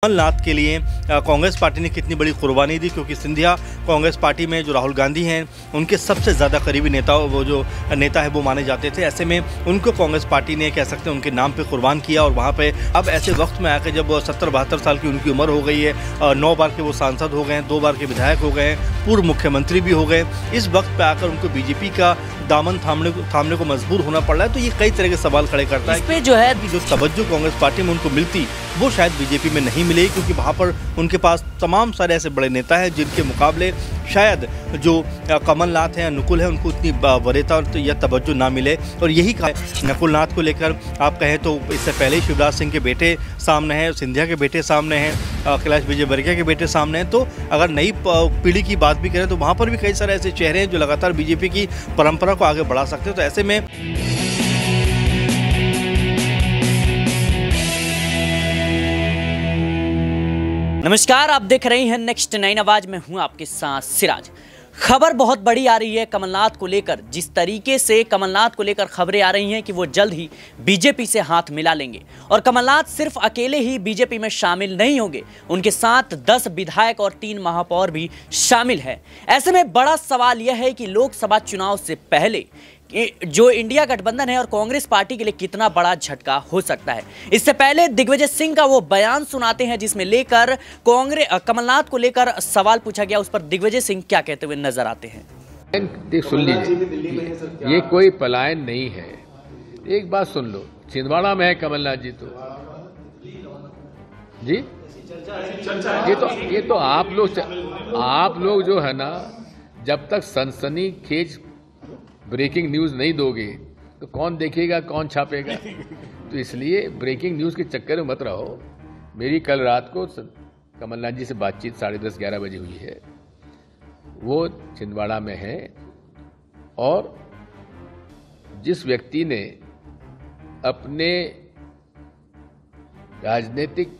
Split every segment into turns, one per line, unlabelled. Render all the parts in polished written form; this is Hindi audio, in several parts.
कमलनाथ के लिए कांग्रेस पार्टी ने कितनी बड़ी कुर्बानी दी, क्योंकि सिंधिया कांग्रेस पार्टी में जो राहुल गांधी हैं उनके सबसे ज़्यादा करीबी नेता है वो माने जाते थे। ऐसे में उनको कांग्रेस पार्टी ने कह सकते हैं उनके नाम पे कुर्बान किया। और वहाँ पे अब ऐसे वक्त में आकर जब 70-72 साल की उनकी उम्र हो गई है, 9 बार के वो सांसद हो गए हैं, 2 बार के विधायक हो गए हैं, पूर्व मुख्यमंत्री भी हो गए, इस वक्त पर आकर उनको बीजेपी का दामन थामने को मजबूर होना पड़ रहा है। तो ये कई तरह के सवाल खड़े करता है।
इस पे जो है
जो तवज्जो कांग्रेस पार्टी में उनको मिलती वो शायद बीजेपी में नहीं मिलेगी, क्योंकि वहाँ पर उनके पास तमाम सारे ऐसे बड़े नेता हैं जिनके मुकाबले शायद जो कमलनाथ हैं या नकुल है उनको उतनी वरीयता और या तवज्जो ना मिले। और यही कहा नकुल नाथ को लेकर आप कहें तो इससे पहले शिवराज सिंह के बेटे सामने हैं, सिंधिया के बेटे सामने हैं, कैलाश विजयवर्गीय के बेटे सामने हैं। तो अगर नई पीढ़ी की बात भी करें तो वहाँ पर भी कई सारे ऐसे चेहरे हैं जो लगातार बीजेपी की परंपरा को आगे बढ़ा सकते हैं। तो ऐसे में
नमस्कार, आप देख रहे हैं नेक्स्ट 9 आवाज में हूं आपके साथ सिराज। खबर बहुत बड़ी आ रही है कमलनाथ को लेकर। जिस तरीके से कमलनाथ को लेकर खबरें आ रही हैं कि वो जल्द ही बीजेपी से हाथ मिला लेंगे और कमलनाथ सिर्फ अकेले ही बीजेपी में शामिल नहीं होंगे, उनके साथ 10 विधायक और 3 महापौर भी शामिल है। ऐसे में बड़ा सवाल यह है कि लोकसभा चुनाव से पहले जो इंडिया गठबंधन है और कांग्रेस पार्टी के लिए कितना बड़ा झटका हो सकता है। इससे पहले दिग्विजय सिंह का वो बयान सुनाते हैं जिसमें लेकर कमलनाथ को लेकर सवाल पूछा गया। उस पर दिग्विजय सिंह क्या कहते हुए नजर आते हैं।
सुन लीजिए, ये कोई पलायन नहीं है। एक बात सुन लो, छिंदवाड़ा में है कमलनाथ जी तो जी ये तो आप लोग जो है ना, जब तक सनसनीखेज ब्रेकिंग न्यूज़ नहीं दोगे तो कौन देखेगा, कौन छापेगा। तो इसलिए ब्रेकिंग न्यूज़ के चक्कर में मत रहो। मेरी कल रात को कमलनाथ जी से बातचीत 10:30-11 बजे हुई है। वो छिंदवाड़ा में है और जिस व्यक्ति ने अपने राजनीतिक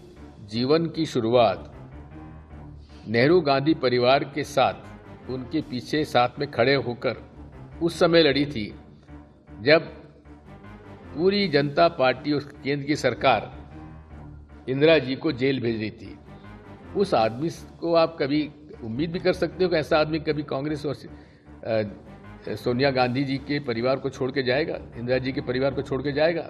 जीवन की शुरुआत नेहरू गांधी परिवार के साथ उनके पीछे साथ में खड़े होकर उस समय लड़ी थी जब पूरी जनता पार्टी और केंद्र की सरकार इंदिरा जी को जेल भेज रही थी, उस आदमी को आप कभी उम्मीद भी कर सकते हो कि ऐसा आदमी कभी कांग्रेस और सोनिया गांधी जी के परिवार को छोड़ के जाएगा, इंदिरा जी के परिवार को छोड़ के जाएगा?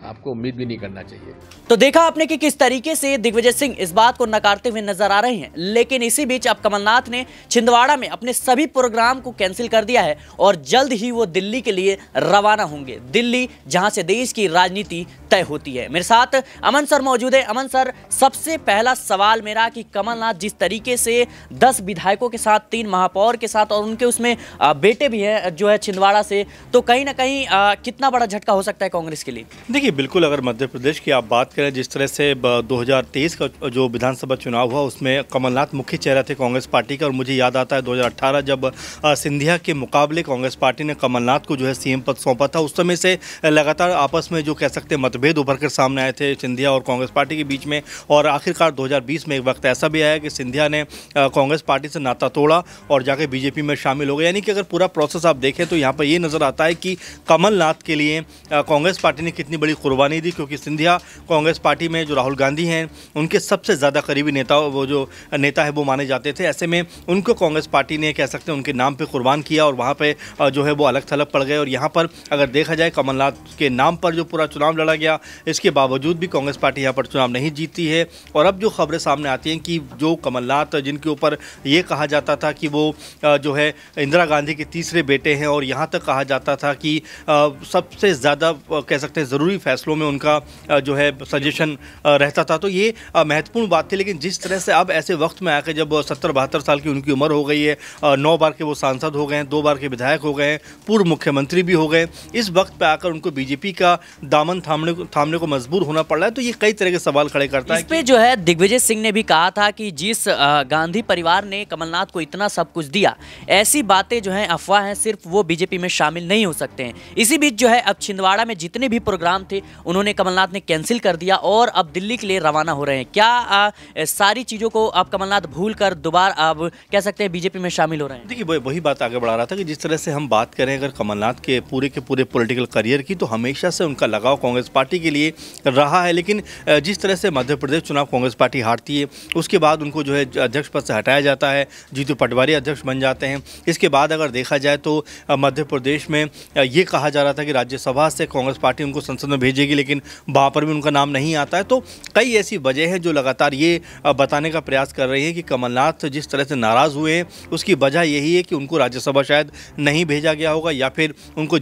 आपको उम्मीद भी नहीं करना चाहिए।
तो देखा आपने कि किस तरीके से दिग्विजय सिंह इस बात को नकारते हुए नजर आ रहे हैं। लेकिन इसी बीच अब कमलनाथ ने छिंदवाड़ा में अपने सभी प्रोग्राम को कैंसिल कर दिया है और जल्द ही वो दिल्ली के लिए रवाना होंगे, दिल्ली जहां से देश की राजनीति तय होती है। मेरे साथ अमन सर मौजूद है। अमन सर, सबसे पहला सवाल मेरा कि कमलनाथ जिस तरीके से 10 विधायकों के साथ, 3 महापौर के साथ और उनके उसमें बेटे भी हैं जो है छिंदवाड़ा से, तो कहीं ना कहीं कितना बड़ा झटका हो सकता है कांग्रेस के लिए?
देखिए, बिल्कुल अगर मध्य प्रदेश की आप बात करें, जिस तरह से 2023 का जो विधानसभा चुनाव हुआ उसमें कमलनाथ मुख्य चेहरा थे कांग्रेस पार्टी का। और मुझे याद आता है 2018 जब सिंधिया के मुकाबले कांग्रेस पार्टी ने कमलनाथ को जो है सीएम पद सौंपा था, उस समय से लगातार आपस में जो कह सकते हैं मतभेद उभर कर सामने आए थे सिंधिया और कांग्रेस पार्टी के बीच में। और आखिरकार 2020 में एक वक्त ऐसा भी आया कि सिंधिया ने कांग्रेस पार्टी से नाता तोड़ा और जाकर बीजेपी में शामिल हो गए। यानी कि अगर पूरा प्रोसेस आप देखें तो यहाँ पर ये नजर आता है कि कमलनाथ के लिए कांग्रेस पार्टी ने कितनी बड़ी कुर्बानी दी, क्योंकि सिंधिया कांग्रेस पार्टी में जो राहुल गांधी हैं उनके सबसे ज़्यादा करीबी नेता है वो माने जाते थे। ऐसे में उनको कांग्रेस पार्टी ने कह सकते हैं उनके नाम पे कुर्बान किया और वहाँ पे जो है वो अलग थलग पड़ गए। और यहाँ पर अगर देखा जाए कमलनाथ के नाम पर जो पूरा चुनाव लड़ा गया, इसके बावजूद भी कांग्रेस पार्टी यहाँ पर चुनाव नहीं जीती है। और अब जो खबरें सामने आती हैं कि जो कमलनाथ जिनके ऊपर ये कहा जाता था कि वो जो है इंदिरा गांधी के तीसरे बेटे हैं और यहाँ तक कहा जाता था कि सबसे ज़्यादा कह सकते हैं ज़रूरी फैसलों में उनका जो है सजेशन रहता था, तो ये महत्वपूर्ण बात थी। लेकिन जिस तरह से अब ऐसे वक्त में आकर जब 70-72 साल की उनकी उम्र हो गई है, 9 बार के वो सांसद हो गए हैं, 2 बार के विधायक हो गए हैं, पूर्व मुख्यमंत्री भी हो गए, इस वक्त पे आकर उनको बीजेपी का दामन थामने को मजबूर होना पड़ रहा है। तो ये कई तरह के सवाल खड़े करता है।
इस पे जो है दिग्विजय सिंह ने भी कहा था कि जिस गांधी परिवार ने कमलनाथ को इतना सब कुछ दिया, ऐसी बातें जो हैं अफवाह हैं, सिर्फ वो बीजेपी में शामिल नहीं हो सकते हैं। इसी बीच जो है अब छिंदवाड़ा में जितने भी प्रोग्राम थे उन्होंने कमलनाथ ने कैंसिल कर दिया और अब दिल्ली के लिए रवाना हो रहे हैं। क्या सारी चीज़ों को अब कमलनाथ भूल कर दोबारा अब कह सकते हैं बीजेपी में शामिल हो रहे हैं?
देखिए वही बात आगे बढ़ा रहा था कि जिस तरह से हम बात करें अगर कमलनाथ के पूरे पॉलिटिकल करियर की, तो हमेशा से उनका लगाव कांग्रेस पार्टी के लिए रहा है। लेकिन जिस तरह से मध्य प्रदेश चुनाव कांग्रेस पार्टी हारती है, उसके बाद उनको जो है अध्यक्ष पद से हटाया जाता है, जीतू पटवारी अध्यक्ष बन जाते हैं। इसके बाद अगर देखा जाए तो मध्य प्रदेश में ये कहा जा रहा था कि राज्यसभा से कांग्रेस पार्टी उनको संसद में भेजेगी, लेकिन वहाँ पर भी उनका नाम नहीं आता है। तो कई ऐसी वजह है जो लगातार ये बताने का प्रयास कर रही है कि कमलनाथ जिस तरह से नाराज़ हुए हैं उसकी वजह यही है कि उनको राज्यसभा शायद नहीं भेजा गया होगा, या फिर उनको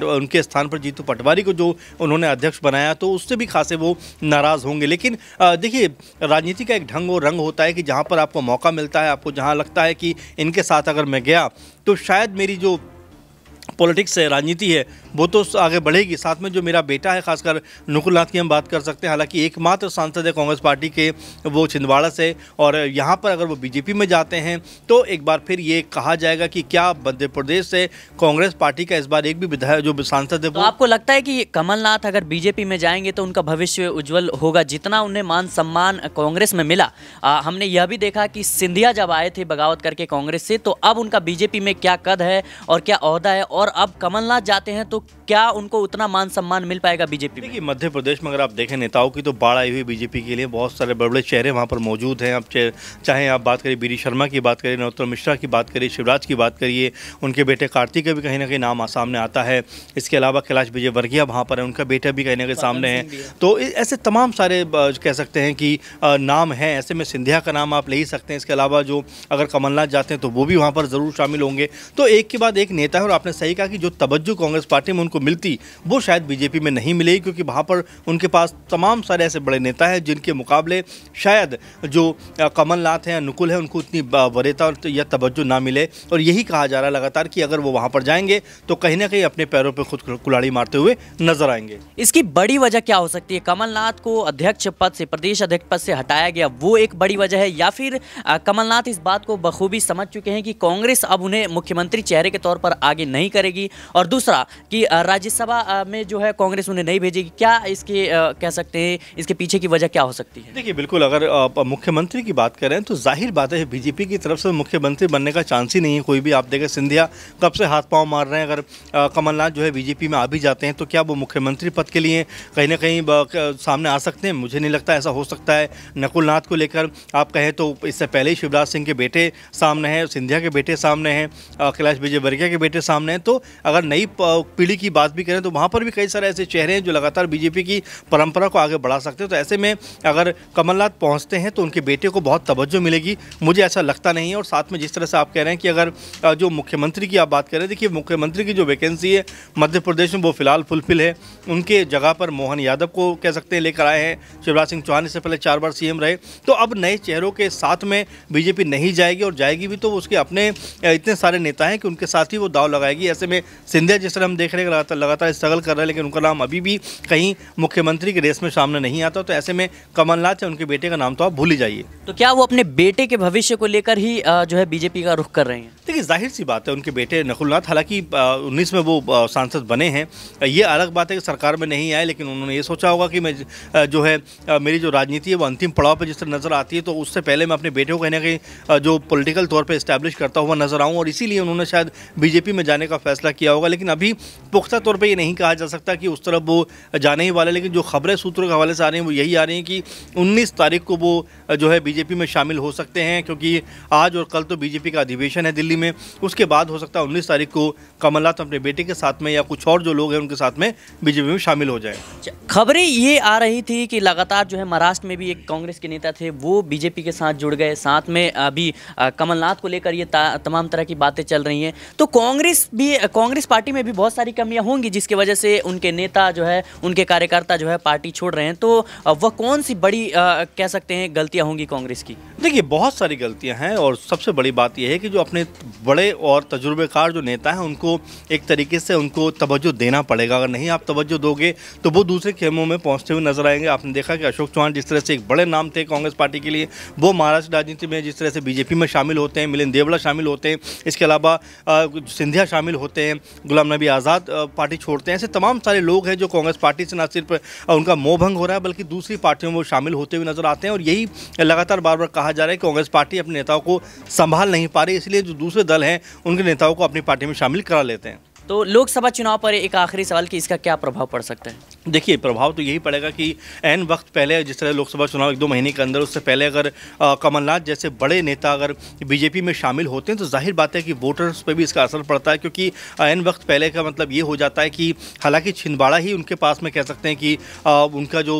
उनके स्थान पर जीतू पटवारी को जो उन्होंने अध्यक्ष बनाया तो उससे भी खासे वो नाराज़ होंगे। लेकिन देखिए राजनीति का एक ढंग और रंग होता है कि जहाँ पर आपको मौका मिलता है, आपको जहाँ लगता है कि इनके साथ अगर मैं गया तो शायद मेरी जो पॉलिटिक्स है, राजनीति है, वो तो आगे बढ़ेगी। साथ में जो मेरा बेटा है, खासकर नकुल नाथ की हम बात कर सकते हैं, हालांकि एकमात्र सांसद है कांग्रेस पार्टी के वो छिंदवाड़ा से, और यहाँ पर अगर वो बीजेपी में जाते हैं तो एक बार फिर ये कहा जाएगा कि क्या मध्य प्रदेश से कांग्रेस पार्टी का इस बार एक भी विधायक जो सांसद है
तो आपको लगता है कि कमलनाथ अगर बीजेपी में जाएंगे तो उनका भविष्य उज्जवल होगा? जितना उन्हें मान सम्मान कांग्रेस में मिला, हमने यह भी देखा कि सिंधिया जब आए थे बगावत करके कांग्रेस से, तो अब उनका बीजेपी में क्या कद है और क्या ओहदा है, और अब कमलनाथ जाते हैं तो क्या उनको उतना मान सम्मान मिल पाएगा बीजेपी में?
देखिए मध्य प्रदेश में अगर आप देखें नेताओं की तो बाढ़ आई हुई बीजेपी के लिए, बहुत सारे बड़े बड़े चेहरे वहाँ पर मौजूद हैं। अब चाहे आप बात करिए बीडी शर्मा की बात करिए, नरोत्तम मिश्रा की बात करिए, शिवराज की बात करिए, उनके बेटे कार्तिक का भी कहीं ना कहीं नाम सामने आता है। इसके अलावा कैलाश विजयवर्गीय वहाँ पर है, उनका बेटा भी कहीं ना कहीं सामने है। तो ऐसे तमाम सारे कह सकते हैं कि नाम हैं। ऐसे में सिंधिया का नाम आप ले ही सकते हैं। इसके अलावा जो अगर कमलनाथ जाते हैं तो वो भी वहाँ पर ज़रूर शामिल होंगे। तो एक के बाद एक नेता है, और आपने सही कहा कि जो तवज्जो कांग्रेस पार्टी में उनको मिलती वो शायद बीजेपी में नहीं मिलेगी, क्योंकि वहाँ पर उनके पास तमाम सारे ऐसे बड़े नेता हैं जिनके मुकाबले शायद जो कमलनाथ हैं या नुकुल है उनको उतनी वरीयता या तवज्जो ना मिले। और यही कहा जा रहा है लगातार कि अगर वो वहाँ पर जाएंगे तो कहीं ना कहीं अपने पैरों पर खुद कुल्हाड़ी मारते हुए नजर आएंगे।
इसकी बड़ी वजह क्या हो सकती है? कमलनाथ को अध्यक्ष पद से, प्रदेश अध्यक्ष पद से हटाया गया, वो एक बड़ी वजह है, या फिर कमलनाथ इस बात को बखूबी समझ चुके हैं कि कांग्रेस अब उन्हें मुख्यमंत्री चेहरे के तौर पर आगे नहीं करेगी, और दूसरा कि राज्यसभा में जो है कांग्रेस उन्हें नहीं भेजेगी? क्या इसके कह सकते हैं इसके पीछे की वजह क्या हो सकती है?
देखिए बिल्कुल, अगर मुख्यमंत्री की बात करें तो जाहिर बात है बीजेपी की तरफ से मुख्यमंत्री बनने का चांस ही नहीं है कोई भी। आप देखें सिंधिया कब से हाथ पांव मार रहे हैं। अगर कमलनाथ जो है बीजेपी में आ भी जाते हैं तो क्या वो मुख्यमंत्री पद के लिए कहीं ना कहीं सामने आ सकते हैं? मुझे नहीं लगता ऐसा हो सकता है। नकुल नाथ को लेकर आप कहें तो इससे पहले ही शिवराज सिंह के बेटे सामने हैं, सिंधिया के बेटे सामने हैं, कैलाश विजयवर्गीय के बेटे सामने हैं। तो अगर नई पीढ़ी की बात भी करें तो वहाँ पर भी कई सारे ऐसे चेहरे हैं जो लगातार बीजेपी की परंपरा को आगे बढ़ा सकते हैं। तो ऐसे में अगर कमलनाथ पहुँचते हैं तो उनके बेटे को बहुत तवज्जो मिलेगी, मुझे ऐसा लगता नहीं है। और साथ में जिस तरह से आप कह रहे हैं कि अगर जो मुख्यमंत्री की आप बात करें, देखिए मुख्यमंत्री की जो वैकेंसी है मध्य प्रदेश में वो फिलहाल फुलफिल है। उनके जगह पर मोहन यादव को कह सकते हैं लेकर आए हैं। शिवराज सिंह चौहान इससे पहले 4 बार सीएम रहे। तो अब नए चेहरों के साथ में बीजेपी नहीं जाएगी, और जाएगी भी तो उसके अपने इतने सारे नेता हैं कि उनके साथ ही वो दाव लगाएगी। ऐसे में सिंधिया जिस तरह हम देख रहे हैं लगातार स्ट्रगल कर रहे हैं, लेकिन उनका नाम अभी भी कहीं मुख्यमंत्री की रेस में सामने नहीं आता। तो ऐसे में कमलनाथ या उनके बेटे का नाम तो आप भूल ही जाइए।
तो क्या वो अपने बेटे के भविष्य को लेकर ही जो है बीजेपी का रुख कर रहे हैं?
देखिए जाहिर सी बात है, उनके बेटे नकुलनाथ हालांकि 19 में वो सांसद बने हैं। ये अलग बात है कि सरकार में नहीं आए, लेकिन उन्होंने ये सोचा होगा कि मैं जो है मेरी जो राजनीति है वो अंतिम पड़ाव पर जिस तरह नजर आती है, तो उससे पहले मैं अपने बेटे को कहीं ना कहीं जो पॉलिटिकल तौर पे इस्टेब्लिश करता हुआ नजर आऊँ, और इसीलिए उन्होंने शायद बीजेपी में जाने का फैसला किया होगा। लेकिन अभी पुख्ता तौर पर ये नहीं कहा जा सकता कि उस तरफ वो जाने ही वाले। लेकिन जो खबरें सूत्रों के हवाले से आ रही हैं वो यही आ रही हैं कि 19 तारीख को वो जो है बीजेपी में शामिल हो सकते हैं, क्योंकि आज और कल तो बीजेपी का अधिवेशन है दिल्ली में। उसके बाद हो सकता है 19 तारीख को कमलनाथ अपने बेटे के साथ में या कुछ और जो लोग हैं उनके साथ में बीजेपी में शामिल हो जाए।
खबरें ये आ रही थी कि लगातार जो है महाराष्ट्र में भी एक कांग्रेस के नेता थे वो बीजेपी के साथ जुड़ गए, साथ में अभी कमलनाथ को लेकर ये तमाम तरह की बातें चल रही हैं। तो कांग्रेस पार्टी में भी बहुत सारी कमियां होंगी जिसकी वजह से उनके नेता जो है, उनके कार्यकर्ता जो है पार्टी छोड़ रहे हैं। तो वह कौन सी बड़ी कह सकते हैं गलतियां होंगी कांग्रेस कांग्रेस की?
देखिए, बहुत सारी गलतियां हैं और सबसे बड़ी बात यह है कि जो अपने बड़े और तजुर्बेकार जो नेता हैं उनको एक तरीके से उनको तवज्जो देना पड़ेगा। अगर नहीं आप तवज्जो दोगे तो वो दूसरे खेमों में पहुंचते हुए नजर आएंगे। आपने देखा कि अशोक चौहान जिस तरह से एक बड़े नाम थे कांग्रेस पार्टी के लिए, वो महाराष्ट्र राजनीति में जिस तरह से बीजेपी में शामिल होते हैं, मिलिंद देवड़ा शामिल होते हैं, इसके अलावा सिंधिया शामिल होते हैं, गुलाम नबी आज़ाद पार्टी छोड़ते हैं, ऐसे तमाम सारे लोग हैं जो कांग्रेस पार्टी से न सिर्फ उनका मोह भंग हो रहा है बल्कि दूसरी पार्टियों में वो शामिल होते हुए नजर आते हैं। और यही लगातार बार बार कहा जा रहा है कि कांग्रेस पार्टी अपने नेताओं को संभाल नहीं पा रही, इसलिए जो दूसरे दल हैं उनके नेताओं को अपनी पार्टी में शामिल करा लेते हैं।
तो लोकसभा चुनाव पर एक आखिरी सवाल कि इसका क्या प्रभाव पड़ सकता है?
देखिए, प्रभाव तो यही पड़ेगा कि ऐन वक्त पहले जिस तरह लोकसभा चुनाव 1-2 महीने के अंदर, उससे पहले अगर कमलनाथ जैसे बड़े नेता अगर बीजेपी में शामिल होते हैं तो जाहिर बात है कि वोटर्स पे भी इसका असर पड़ता है, क्योंकि ऐन वक्त पहले का मतलब ये हो जाता है कि हालांकि छिंदवाड़ा ही उनके पास में कह सकते हैं कि उनका जो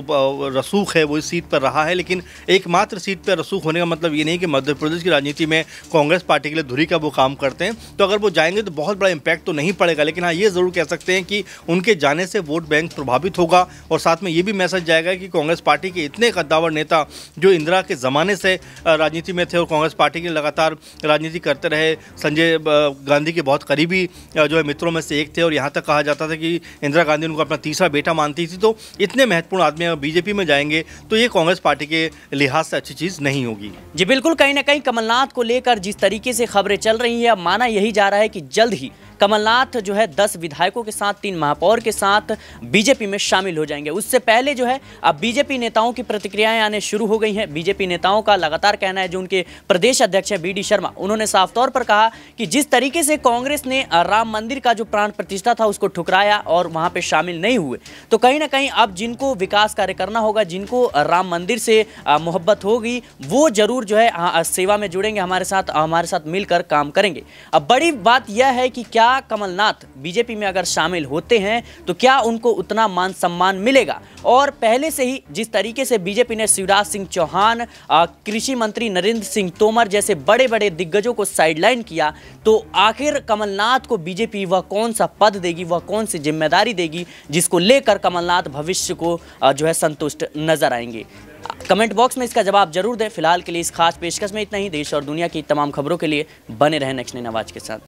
रसूख है वो इस सीट पर रहा है, लेकिन एकमात्र सीट पर रसूख होने का मतलब ये नहीं कि मध्य प्रदेश की राजनीति में कांग्रेस पार्टी के लिए धुरी का वो काम करते हैं। तो अगर वो जाएंगे तो बहुत बड़ा इम्पैक्ट तो नहीं पड़ेगा, लेकिन हाँ ये ज़रूर कह सकते हैं कि उनके जाने से वोट बैंक प्रभावित होगा और साथ में ये भी मैसेज जाएगा कि कांग्रेस पार्टी के इतने कद्दावर नेता जो इंदिरा के ज़माने से राजनीति में थे और कांग्रेस पार्टी के लगातार राजनीति करते रहे, संजय गांधी के बहुत करीबी जो है मित्रों में से एक थे और यहाँ तक कहा जाता था कि इंदिरा गांधी उनको अपना तीसरा बेटा मानती थी। तो इतने महत्वपूर्ण आदमी अगर बीजेपी में जाएंगे तो ये कांग्रेस पार्टी के लिहाज से अच्छी चीज़ नहीं होगी।
जी बिल्कुल, कहीं ना कहीं कमलनाथ को लेकर जिस तरीके से खबरें चल रही हैं, अब माना यही जा रहा है कि जल्द ही कमलनाथ जो है 10 विधायकों के साथ 3 महापौर के साथ बीजेपी में शामिल हो जाएंगे। उससे पहले जो है अब बीजेपी नेताओं की प्रतिक्रियाएं आने शुरू हो गई हैं। बीजेपी नेताओं का लगातार कहना है, जो उनके प्रदेश अध्यक्ष हैं BD शर्मा, उन्होंने साफ तौर पर कहा कि जिस तरीके से कांग्रेस ने राम मंदिर का जो प्राण प्रतिष्ठा था उसको ठुकराया और वहां पर शामिल नहीं हुए, तो कहीं ना कहीं अब जिनको विकास कार्य करना होगा, जिनको राम मंदिर से मोहब्बत होगी, वो जरूर जो है सेवा में जुड़ेंगे, हमारे साथ मिलकर काम करेंगे। अब बड़ी बात यह है कि क्या कमलनाथ बीजेपी में अगर शामिल होते हैं तो क्या उनको उतना मान सम्मान मिलेगा? और पहले से ही जिस तरीके से बीजेपी ने शिवराज सिंह चौहान, कृषि मंत्री नरेंद्र सिंह तोमर जैसे बड़े बड़े दिग्गजों को साइडलाइन किया, तो आखिर कमलनाथ को बीजेपी वह कौन सा पद देगी, वह कौन सी जिम्मेदारी देगी जिसको लेकर कमलनाथ भविष्य को जो है संतुष्ट नजर आएंगे? कमेंट बॉक्स में इसका जवाब जरूर दें। फिलहाल के लिए इस खास पेशकश में इतना ही। देश और दुनिया की तमाम खबरों के लिए बने रहें नेक्स्ट 9 आवाज के साथ।